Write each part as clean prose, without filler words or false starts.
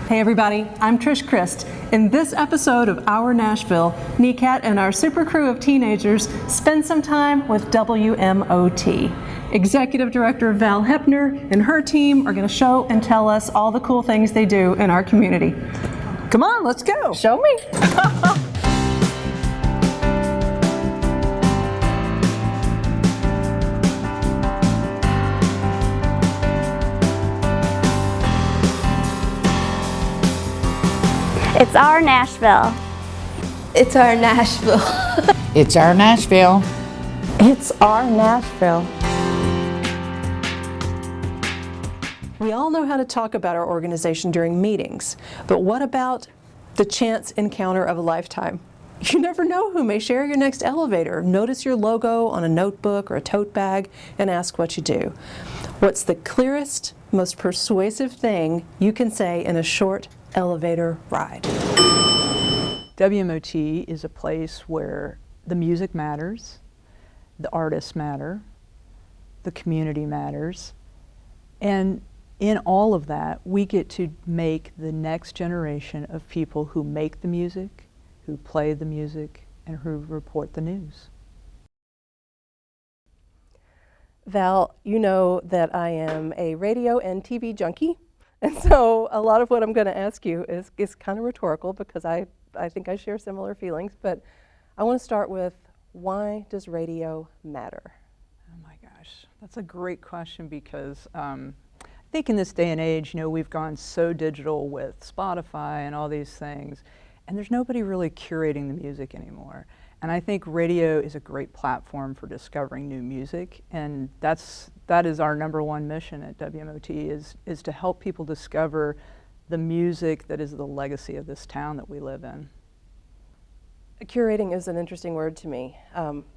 Hey everybody, I'm Trish Christ. In this episode of Our Nashville, NECAT and our super crew of teenagers spend some time with WMOT. Executive Director Val Hepner and her team are going to show and tell us all the cool things they do in our community. Come on, let's go. Show me. It's our Nashville. It's our Nashville. It's our Nashville. It's our Nashville. We all know how to talk about our organization during meetings, but what about the chance encounter of a lifetime? You never know who may share your next elevator, notice your logo on a notebook or a tote bag, and ask what you do. What's the clearest, most persuasive thing you can say in a short elevator ride? WMOT is a place where the music matters, the artists matter, the community matters, and in all of that, we get to make the next generation of people who make the music, who play the music, and who report the news. Val, you know that I am a radio and TV junkie. And so a lot of what I'm going to ask you is kind of rhetorical because I think I share similar feelings, but I want to start with, why does radio matter? Oh my gosh, that's a great question because I think in this day and age, you know, we've gone so digital with Spotify and all these things, and there's nobody really curating the music anymore. And I think radio is a great platform for discovering new music, and that is our number one mission at WMOT is to help people discover the music that is the legacy of this town that we live in. Curating is an interesting word to me.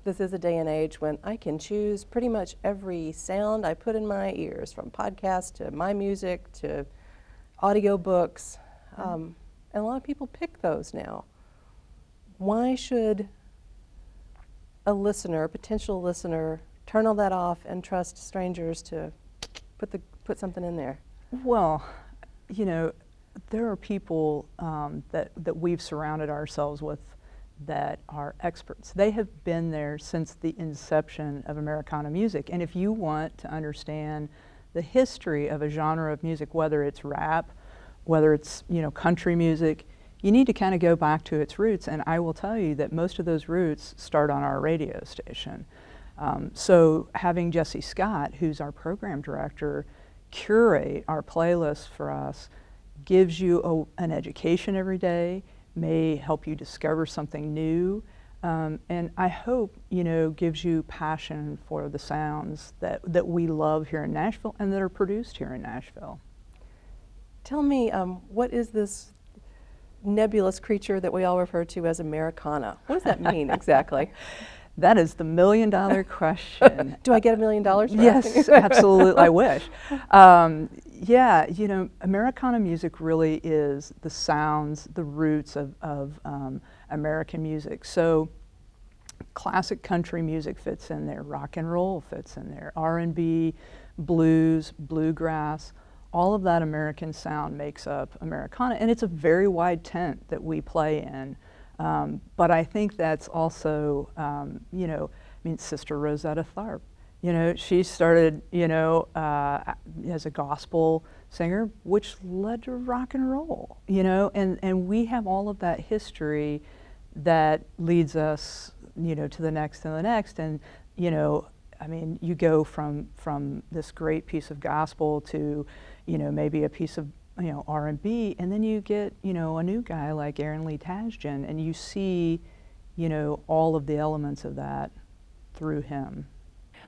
This is a day and age when I can choose pretty much every sound I put in my ears, from podcasts to my music to audio books, and a lot of people pick those now. Why should a listener, a potential listener, turn all that off and trust strangers to put something in there? Well, you know, there are people that we've surrounded ourselves with that are experts. They have been there since the inception of Americana music. And if you want to understand the history of a genre of music, whether it's rap, whether it's, you know, country music, you need to kind of go back to its roots. And I will tell you that most of those roots start on our radio station. So having Jesse Scott, who's our program director, curate our playlist for us gives you an education every day, may help you discover something new, and I hope, you know, gives you passion for the sounds that we love here in Nashville and that are produced here in Nashville. Tell me, what is this nebulous creature that we all refer to as Americana? What does that mean exactly? That is the $1 million question. Do I get $1 million? Yes, absolutely, I wish. Yeah, you know, Americana music really is the sounds, the roots of American music. So classic country music fits in there, rock and roll fits in there, R&B, blues, bluegrass, all of that American sound makes up Americana, and it's a very wide tent that we play in. But I think that's also, you know, I mean, Sister Rosetta Tharpe, you know, she started, you know, as a gospel singer, which led to rock and roll, you know, and we have all of that history that leads us, you know, to the next and the next. And, you know, I mean, you go from this great piece of gospel to, you know, maybe a piece of, you know, R&B, and then you get, you know, a new guy like Aaron Lee Tasjan, and you see, you know, all of the elements of that through him.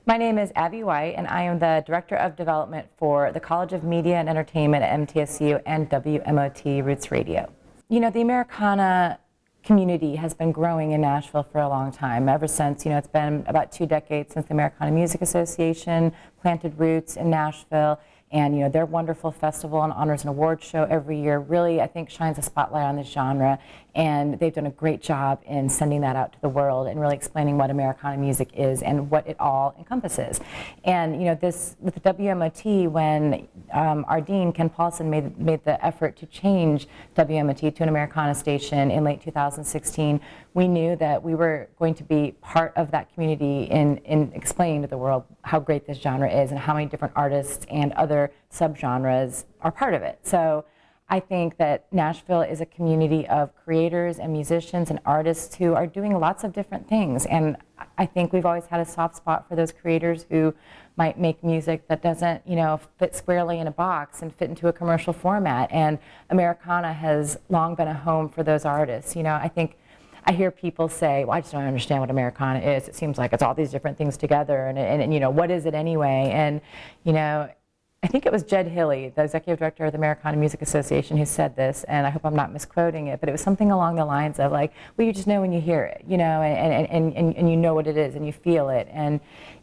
My name is Abby White, and I am the Director of Development for the College of Media and Entertainment at MTSU and WMOT Roots Radio. You know, the Americana community has been growing in Nashville for a long time, ever since, you know, it's been about 2 decades since the Americana Music Association planted roots in Nashville. And their wonderful festival and honors and awards show every year really, I think, shines a spotlight on this genre. And they've done a great job in sending that out to the world and really explaining what Americana music is and what it all encompasses. And this with the WMOT, when our dean Ken Paulson made the effort to change WMOT to an Americana station in late 2016, we knew that we were going to be part of that community in explaining to the world how great this genre is and how many different artists and other subgenres are part of it. So I think that Nashville is a community of creators and musicians and artists who are doing lots of different things. And I think we've always had a soft spot for those creators who might make music that doesn't, fit squarely in a box and fit into a commercial format. And Americana has long been a home for those artists. I think I hear people say, well, I just don't understand what Americana is. It seems like it's all these different things together, and what is it anyway? And, I think it was Jed Hilley, the executive director of the Americana Music Association, who said this, and I hope I'm not misquoting it, but it was something along the lines of like, well, you just know when you hear it, and you know what it is, and you feel it. And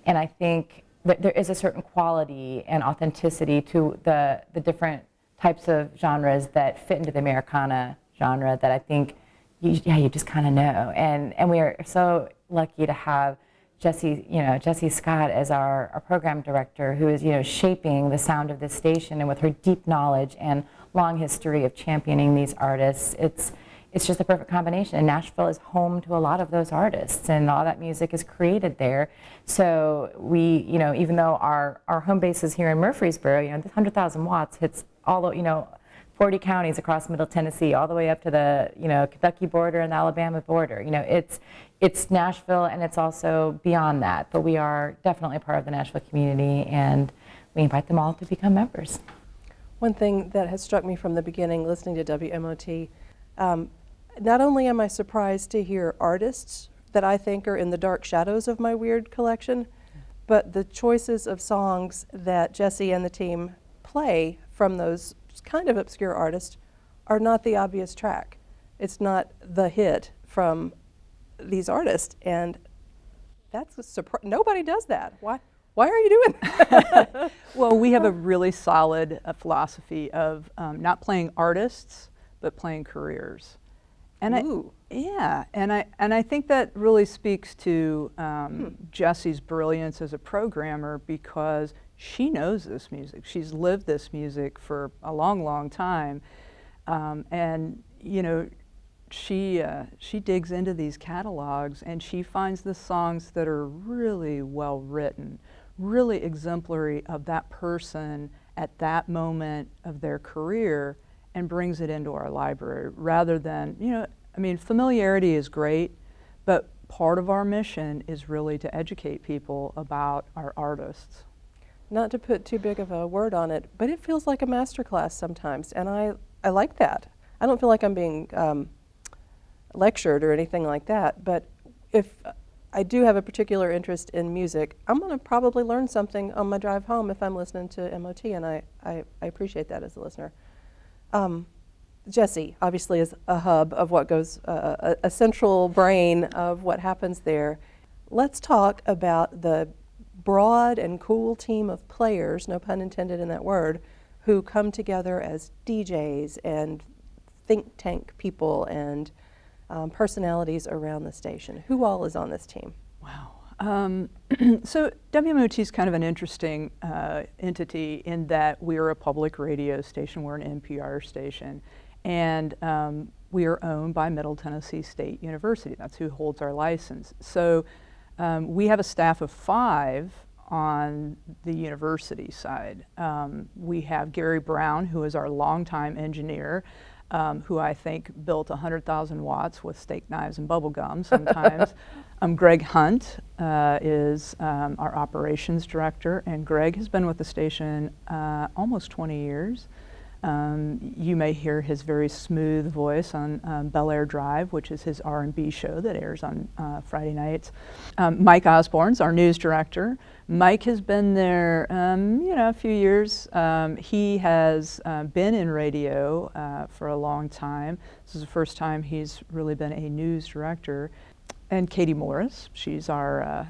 I think that there is a certain quality and authenticity to the different types of genres that fit into the Americana genre that I think you just kind of know. And we are so lucky to have Jessie Scott as our program director, who is shaping the sound of this station, and with her deep knowledge and long history of championing these artists, it's just a perfect combination. And Nashville is home to a lot of those artists, and all that music is created there. So we, even though our home base is here in Murfreesboro, the 100,000 watts hits all the 40 counties across Middle Tennessee, all the way up to the Kentucky border and the Alabama border. It's Nashville, and it's also beyond that. But we are definitely part of the Nashville community, and we invite them all to become members. One thing that has struck me from the beginning, listening to WMOT, not only am I surprised to hear artists that I think are in the dark shadows of my weird collection, but the choices of songs that Jessie and the team play from those kind of obscure artists are not the obvious track. It's not the hit from these artists, and that's a surprise. Nobody does that. Why are you doing that? Well, we have a really solid philosophy of not playing artists, but playing careers. And I think that really speaks to Jessie's brilliance as a programmer, because she knows this music. She's lived this music for a long, long time, and she digs into these catalogs, and she finds the songs that are really well written, really exemplary of that person at that moment of their career, and brings it into our library rather than, familiarity is great, but part of our mission is really to educate people about our artists. Not to put too big of a word on it, but it feels like a master class sometimes, and I like that. I don't feel like I'm being lectured or anything like that, but if I do have a particular interest in music, I'm going to probably learn something on my drive home if I'm listening to MOT, and I appreciate that as a listener. Jessie obviously is a hub of what goes, a central brain of what happens there. Let's talk about the broad and cool team of players, no pun intended in that word, who come together as DJs and think tank people and personalities around the station. Who all is on this team? Wow. So WMOT is kind of an interesting entity in that we are a public radio station. We're an NPR station, and we are owned by Middle Tennessee State University. That's who holds our license. So we have a staff of 5 on the university side. We have Gary Brown, who is our longtime engineer, who I think built 100,000 watts with steak knives and bubble gum sometimes. Greg Hunt is our operations director, and Greg has been with the station almost 20 years. You may hear his very smooth voice on Bel Air Drive, which is his R&B show that airs on Friday nights. Mike Osborne's our news director. Mike has been there, a few years. He has been in radio for a long time. This is the first time he's really been a news director. And Katie Morris, she is our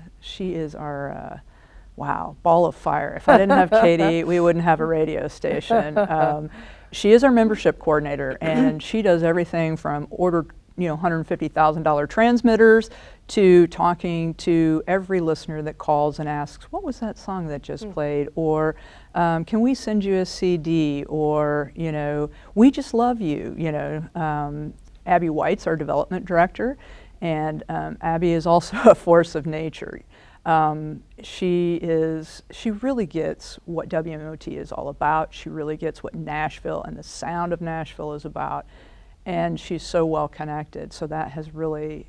wow, ball of fire. If I didn't have Katie, we wouldn't have a radio station. She is our membership coordinator, and she does everything from order, $150,000 transmitters to talking to every listener that calls and asks, what was that song that just played? Or can we send you a CD? Or, we just love you. Abby White's our development director, and Abby is also a force of nature. She really gets what WMOT is all about. She really gets what Nashville and the sound of Nashville is about. And she's so well connected, so that has really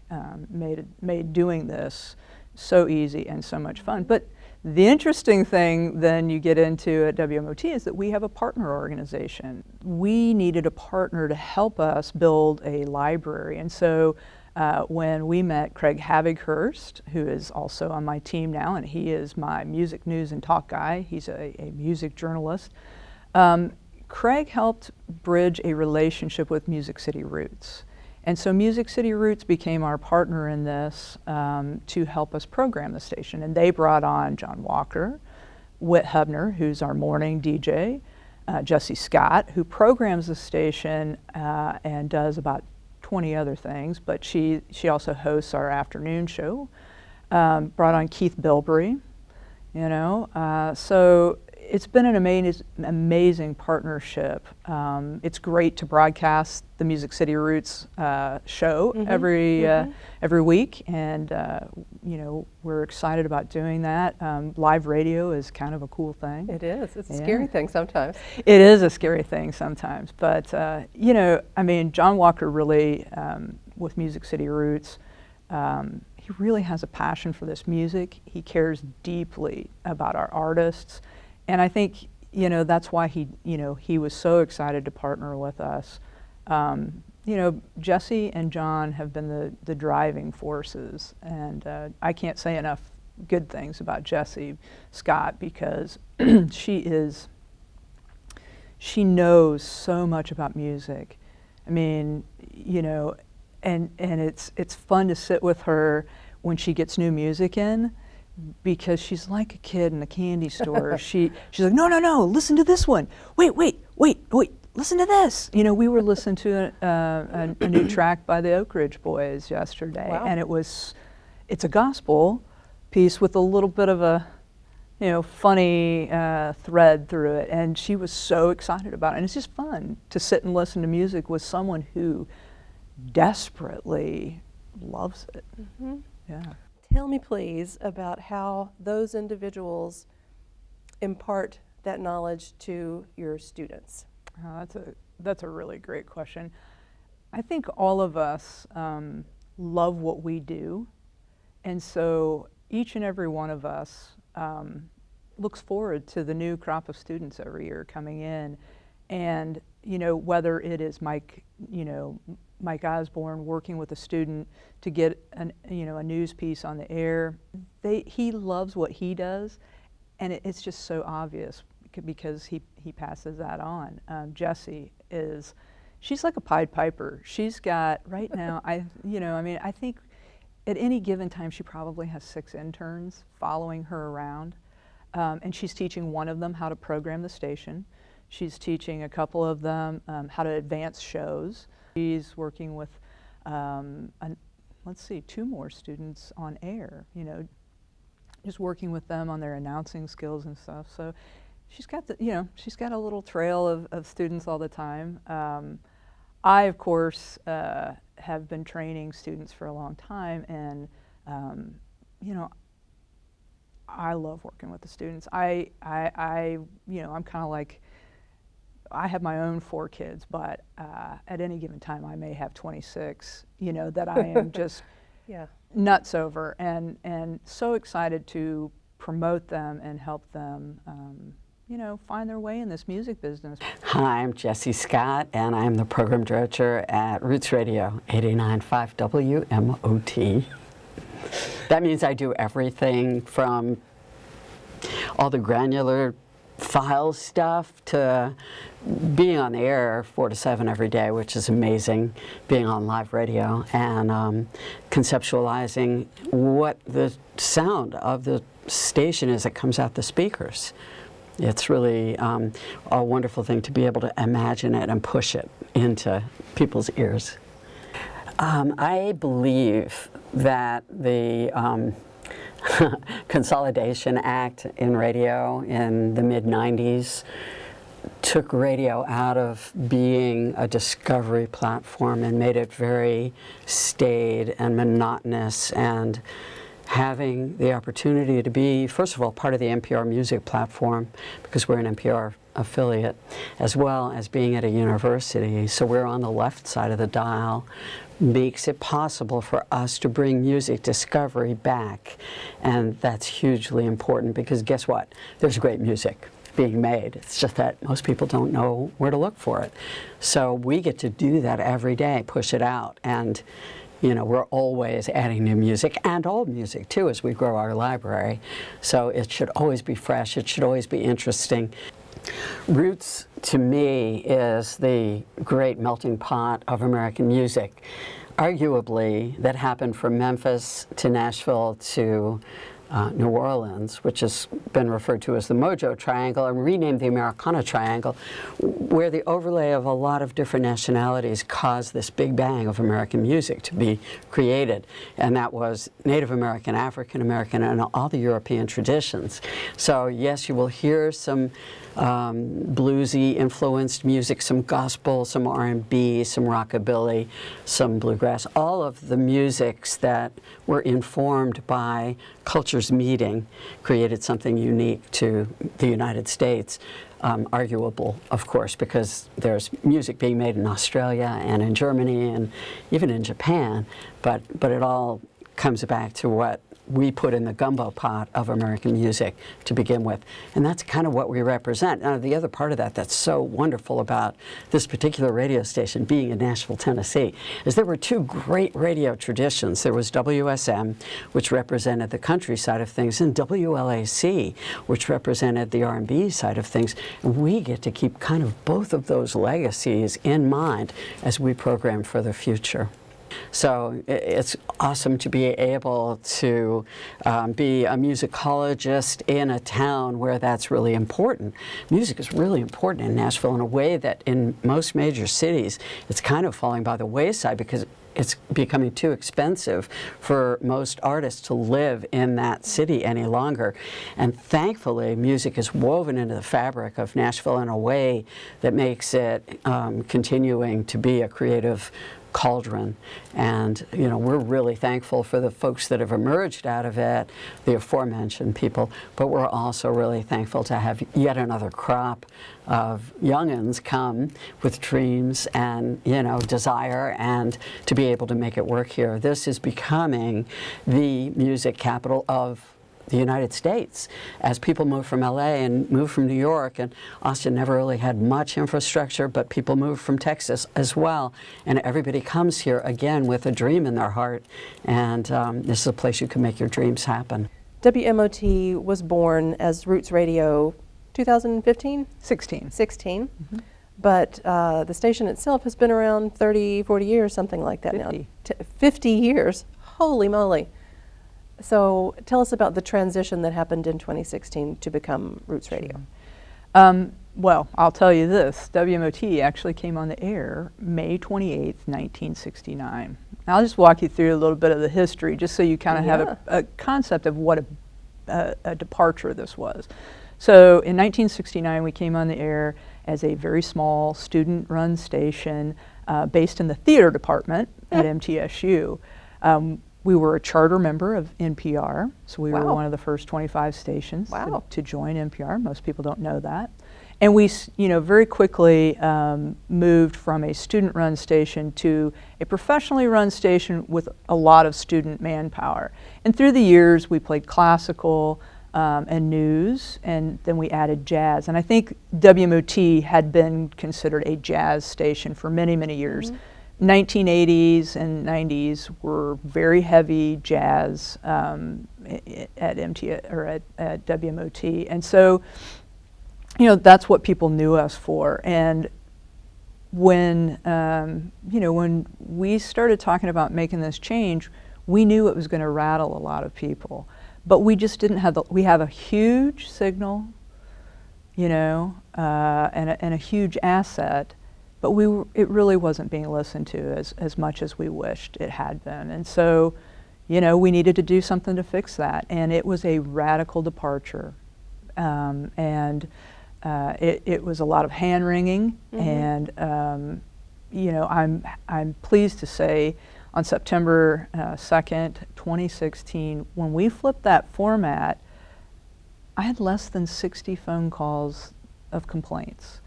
made doing this so easy and so much fun. But the interesting thing then you get into at WMOT is that we have a partner organization. We needed a partner to help us build a library, and so when we met Craig Havighurst, who is also on my team now, and he is my music news and talk guy. He's a music journalist. Craig helped bridge a relationship with Music City Roots. And so Music City Roots became our partner in this to help us program the station. And they brought on John Walker, Whit Hubner, who's our morning DJ, Jesse Scott, who programs the station and does about 20 other things, but she also hosts our afternoon show. Brought on Keith Bilbrey, so it's been an amazing partnership. It's great to broadcast the Music City Roots show every week, and we're excited about doing that. Live radio is kind of a cool thing. It is. It's a scary thing sometimes. It is a scary thing sometimes, but John Walker really, with Music City Roots, he really has a passion for this music. He cares deeply about our artists. And I think, that's why he was so excited to partner with us. Jesse and John have been the driving forces, and I can't say enough good things about Jesse Scott because she knows so much about music. I mean, and it's fun to sit with her when she gets new music in, because she's like a kid in a candy store. She's like, no, listen to this one. Wait, listen to this. We were listening to a new track by the Oak Ridge Boys yesterday, wow. And it's a gospel piece with a little bit of a funny thread through it, and she was so excited about it. And it's just fun to sit and listen to music with someone who desperately loves it. Mm-hmm. Yeah. Tell me, please, about how those individuals impart that knowledge to your students. That's a really great question. I think all of us love what we do, and so each and every one of us looks forward to the new crop of students every year coming in, and whether it is Mike Osborne working with a student to get a news piece on the air. He loves what he does, and it's just so obvious because he passes that on. Jessie she's like a Pied Piper. She's got right now. I think at any given time she probably has 6 interns following her around, and she's teaching one of them how to program the station. She's teaching a couple of them how to advance shows. She's working with, 2 more students on air, just working with them on their announcing skills and stuff. So she's got a little trail of students all the time. I, of course, have been training students for a long time, and, I love working with the students. I'm kind of like, I have my own 4 kids, but at any given time I may have 26, that I am just nuts over, and so excited to promote them and help them, find their way in this music business. Hi, I'm Jesse Scott, and I'm the program director at Roots Radio, 89.5 WMOT. That means I do everything from all the granular file stuff to being on the air 4 to 7 every day, which is amazing, being on live radio, and conceptualizing what the sound of the station as it comes out the speakers. It's really a wonderful thing to be able to imagine it and push it into people's ears. I believe that the Consolidation Act in radio in the mid-90s took radio out of being a discovery platform and made it very staid and monotonous, and having the opportunity to be, first of all, part of the NPR music platform, because we're an NPR affiliate, as well as being at a university, so we're on the left side of the dial, makes it possible for us to bring music discovery back. And that's hugely important, because guess what? There's great music being made. It's just that most people don't know where to look for it. So we get to do that every day, push it out, and we're always adding new music, and old music too, as we grow our library. So it should always be fresh, it should always be interesting. Roots, to me, is the great melting pot of American music. Arguably, that happened from Memphis to Nashville to New Orleans, which has been referred to as the Mojo Triangle and renamed the Americana Triangle, where the overlay of a lot of different nationalities caused this big bang of American music to be created. And that was Native American, African American, and all the European traditions. So yes, you will hear some bluesy influenced music, some gospel, some R&B, some rockabilly, some bluegrass, all of the musics that were informed by cultures meeting created something unique to the United States. Arguable, of course, because there's music being made in Australia and in Germany and even in Japan, but it all comes back to what we put in the gumbo pot of American music to begin with. And that's kind of what we represent. Now, the other part of that that's so wonderful about this particular radio station being in Nashville, Tennessee, is there were two great radio traditions. There was WSM, which represented the country side of things, and WLAC, which represented the R&B side of things. And we get to keep kind of both of those legacies in mind as we program for the future. So it's awesome to be able to be a musicologist in a town where that's really important. Music is really important in Nashville in a way that in most major cities it's kind of falling by the wayside, because it's becoming too expensive for most artists to live in that city any longer. And thankfully, music is woven into the fabric of Nashville in a way that makes it continuing to be a creative cauldron. And we're really thankful for the folks that have emerged out of it, the aforementioned people, but we're also really thankful to have yet another crop of young'uns come with dreams and desire, and to be able to make it work here. This is becoming the music capital of the United States. As people move from LA and move from New York, and Austin never really had much infrastructure, but people move from Texas as well, and everybody comes here again with a dream in their heart, and this is a place you can make your dreams happen. WMOT was born as Roots Radio 2015? 16. 16. Mm-hmm. But the station itself has been around 30, 40 years, something like that 50. now. 50 years. Holy moly. So tell us about the transition that happened in 2016 to become Roots Radio. Well, I'll tell you this. WMOT actually came on the air May 28th, 1969. I'll just walk you through a little bit of the history, just so you kind of have a concept of what a departure this was. So in 1969, we came on the air as a very small student-run station based in the theater department at MTSU. We were a charter member of NPR, so we were one of the first 25 stations to join NPR. Most people don't know that. And we, very quickly moved from a student-run station to a professionally run station with a lot of student manpower. And through the years, we played classical and news, and then we added jazz. And I think WMOT had been considered a jazz station for many, many years. Mm-hmm. 1980s and 90s were very heavy jazz at WMOT, and so that's what people knew us for. And when when we started talking about making this change, we knew it was going to rattle a lot of people. but we just didn't have we have a huge signal, you know, and a huge asset, but it really wasn't being listened to as much as we wished it had been. And so, you know, we needed to do something to fix that. And it was a radical departure. It was a lot of hand-wringing. And, you know, I'm pleased to say on September 2nd, 2016, when we flipped that format, I had less than 60 phone calls of complaints.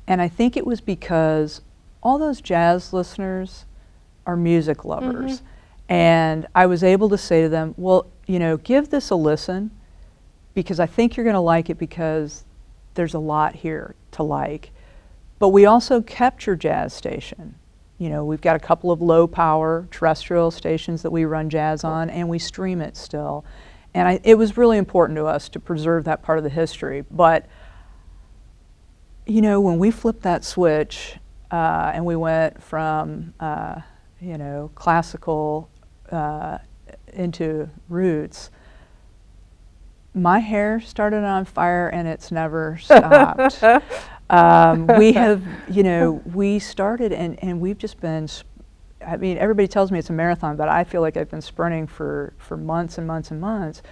And I think it was because all those jazz listeners are music lovers. And I was able to say to them, well, you know, give this a listen, because I think you're going to like it, because there's a lot here to like. But we also kept your jazz station. You know, we've got a couple of low power terrestrial stations that we run jazz on, and we stream it still. And it was really important to us to preserve that part of the history. But, you know, when we flipped that switch and we went from, you know, classical into roots, my hair started on fire and it's never stopped. We have, you know, we started and we've just been, I mean, everybody tells me it's a marathon, but I feel like I've been sprinting for months and months and months.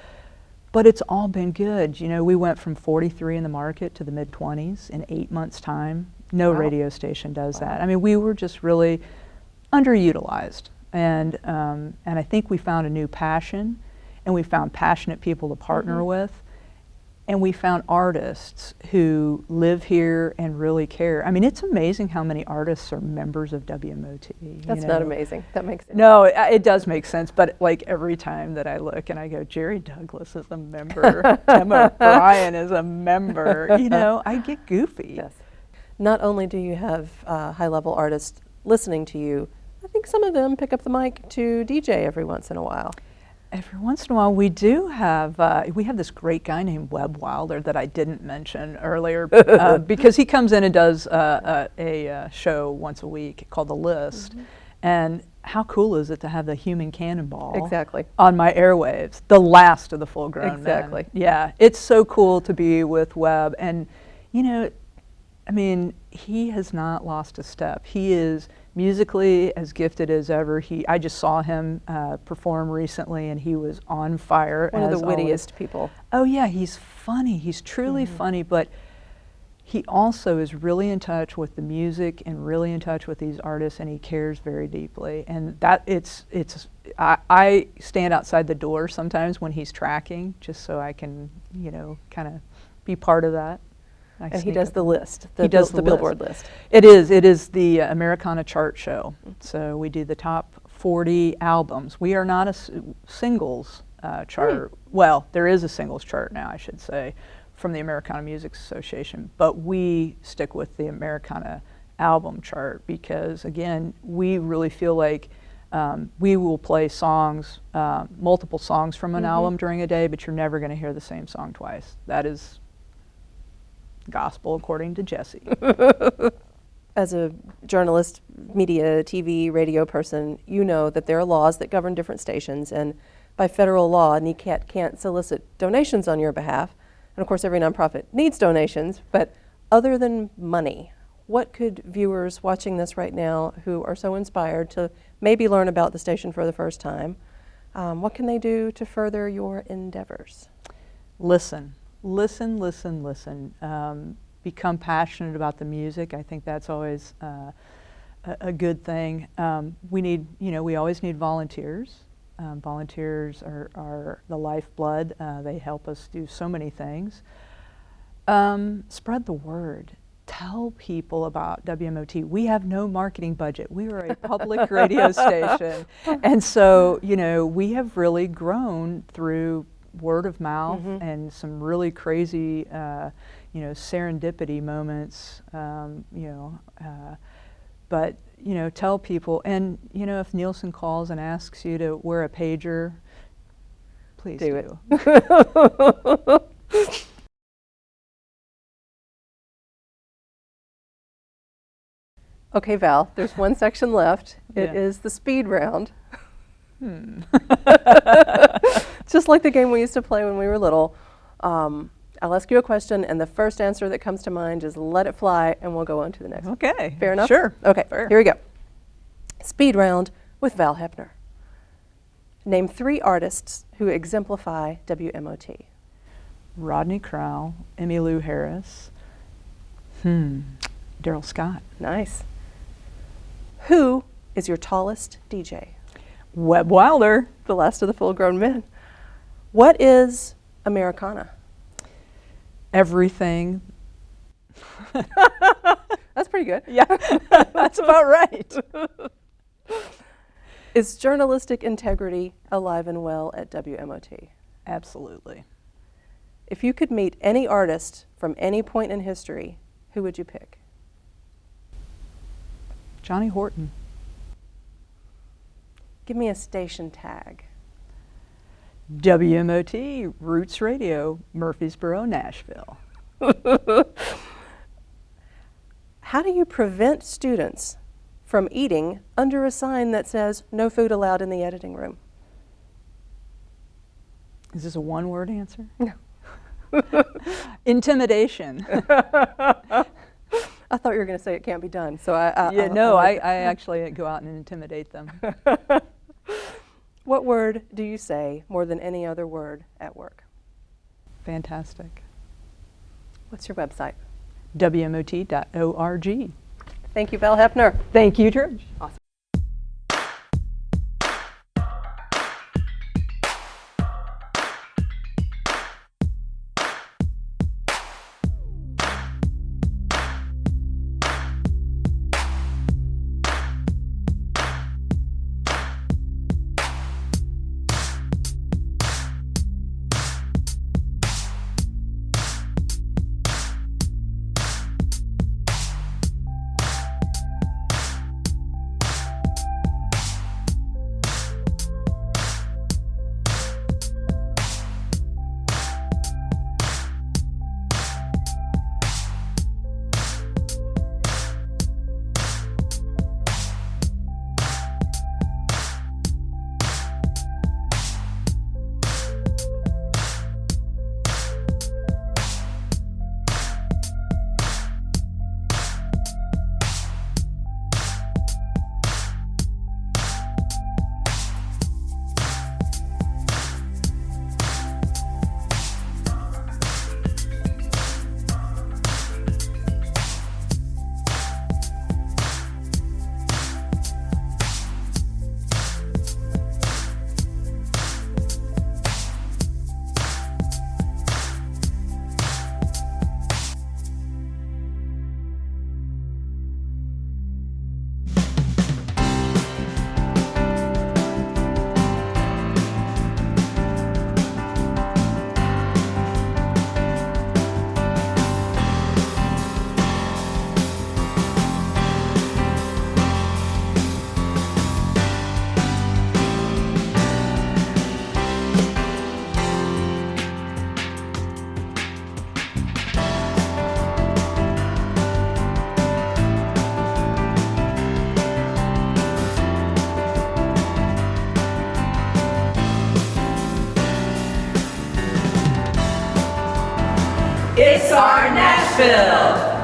But it's all been good. You know, we went from 43 in the market to the mid-20s in 8 months' time. No radio station does that. I mean, we were just really underutilized. And I think we found a new passion, and we found passionate people to partner with. And we found artists who live here and really care. I mean, it's amazing how many artists are members of WMOT. That's not amazing. That makes sense. No, it does make sense. But like every time that I look and I go, Jerry Douglas is a member, Tim O'Brien is a member, you know, I get goofy. Yes. Not only do you have high-level artists listening to you, I think some of them pick up the mic to DJ every once in a while. Every once in a while, we do have, we have this great guy named Webb Wilder that I didn't mention earlier, because he comes in and does a show once a week called The List. And how cool is it to have the human cannonball on my airwaves, the last of the full-grown men. Yeah, it's so cool to be with Webb. And, you know, I mean, he has not lost a step. He is musically as gifted as ever. I just saw him perform recently, and he was on fire. One of the wittiest people. Oh yeah, he's funny. He's truly funny, but he also is really in touch with the music and really in touch with these artists, and he cares very deeply. And that I stand outside the door sometimes when he's tracking, just so I can, you know, kind of be part of that. And he does the list. He does the Billboard list. It is the Americana chart show. So we do the top 40 albums. We are not a singles chart. Well, there is a singles chart now, I should say, from the Americana Music Association. But we stick with the Americana album chart because, again, we really feel like we will play songs, multiple songs from an album during a day, but you're never going to hear the same song twice. That is gospel according to Jesse. As a journalist, media, TV, radio person, you know that there are laws that govern different stations, and by federal law, NECAT can't solicit donations on your behalf. And of course, every nonprofit needs donations, but other than money, what could viewers watching this right now who are so inspired to maybe learn about the station for the first time, what can they do to further your endeavors? Listen. Listen, listen, listen. Become passionate about the music. I think that's always a good thing. We always need volunteers. Volunteers are the lifeblood. They help us do so many things. Spread the word. Tell people about WMOT. We have no marketing budget. We are a public radio station. And so, you know, we have really grown through word of mouth and some really crazy, serendipity moments, but, you know, tell people. And, you know, if Nielsen calls and asks you to wear a pager, please do. Okay, Val, there's one section left. It is the speed round. Just like the game we used to play when we were little. I'll ask you a question, and the first answer that comes to mind, just let it fly, and we'll go on to the next one. Okay. Fair enough? Sure. Okay, Fair. here we go. Speed round with Val Hepner. Name 3 artists who exemplify WMOT. Rodney Crowell, Emmylou Harris, Daryl Scott. Nice. Who is your tallest DJ? Webb Wilder. The last of the full-grown men. What is Americana? Everything. That's pretty good. Yeah, that's about right. Is journalistic integrity alive and well at WMOT? Absolutely. If you could meet any artist from any point in history, who would you pick? Johnny Horton. Give me a station tag. WMOT Roots Radio, Murfreesboro, Nashville. How do you prevent students from eating under a sign that says no food allowed in the editing room? Is this a one-word answer? No. Intimidation. I thought you were going to say it can't be done, so I actually go out and intimidate them. What word do you say more than any other word at work? Fantastic. What's your website? WMOT.org. Thank you, Val Hepner. Thank you, Trish. Awesome. It's our Nashville!